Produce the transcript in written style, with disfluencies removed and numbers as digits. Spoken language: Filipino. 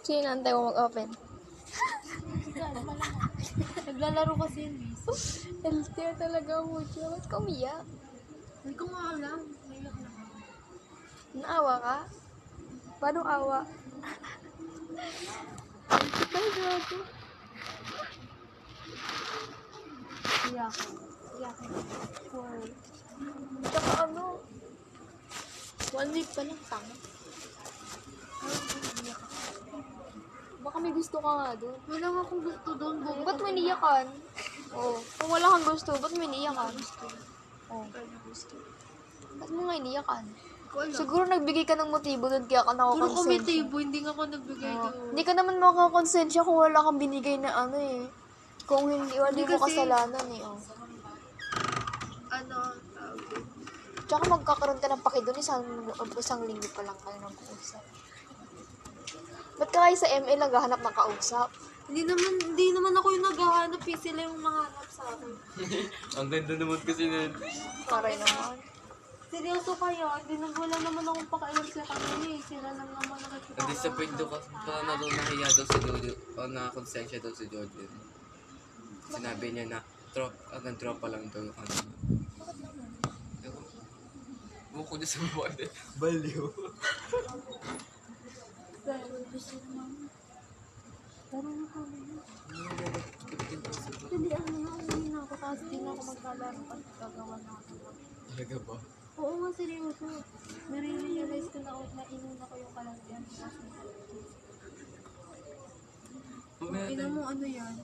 Sino nantay mo mag-open? Naglalaro kasi yun, miss. LTR talaga mo, Diyo. Ba't ka umiyak? Hindi ko nga alam. Naiyak na ako. Naawa ka? Paano awa? Ay, gago. Iyak ko. Iyak ko. Sure. Tsaka ano? 1 week pa lang, tanga. Baka may gusto ka nga doon. Wala nga akong gusto doon. Ba't may niyakan? Oo. Kung wala kang gusto, ba't may niyakan? Oo. Ba't mo nga iniyakan? Ko alam. Siguro nagbigay ka ng motibo doon kaya ka Puro nakakonsensya. komitibo, hindi nga ako nagbigay doon. Hindi ka naman makakonsensya kung wala kang binigay na ano eh. Kung hindi mo kasi- kasalanan eh. Oh. Ano, tawag yun? Tsaka magkakaroon ka ng paki doon isang linggo pa lang kayo ng kausap. Ba't ka kayo sa ML naghahanap ng kausap? Hindi naman ako yung naghahanap eh. Sila yung nahanap sa akin. Ang ganda naman kasi na Paray naman. Seryoso kaya, wala naman akong pakialam sa kanila eh. Sila lang naman nakikita. na-disappoint daw kasi parang nahiya daw si Jojo o na-konsensya daw si Jojo. Sinabi niya na hanggang tropa lang daw yung ano. Buko niya sa buwan eh. Baliw. Pero na kami. Hindi ano na, uwi na ako. Tapos di na ako maglalaro kasi gagawa na ako. Talaga ba? Oo nga, seryoso. Nare-realize ko na inuna ko yung kalantian. Mamaya Ina mo ano yan?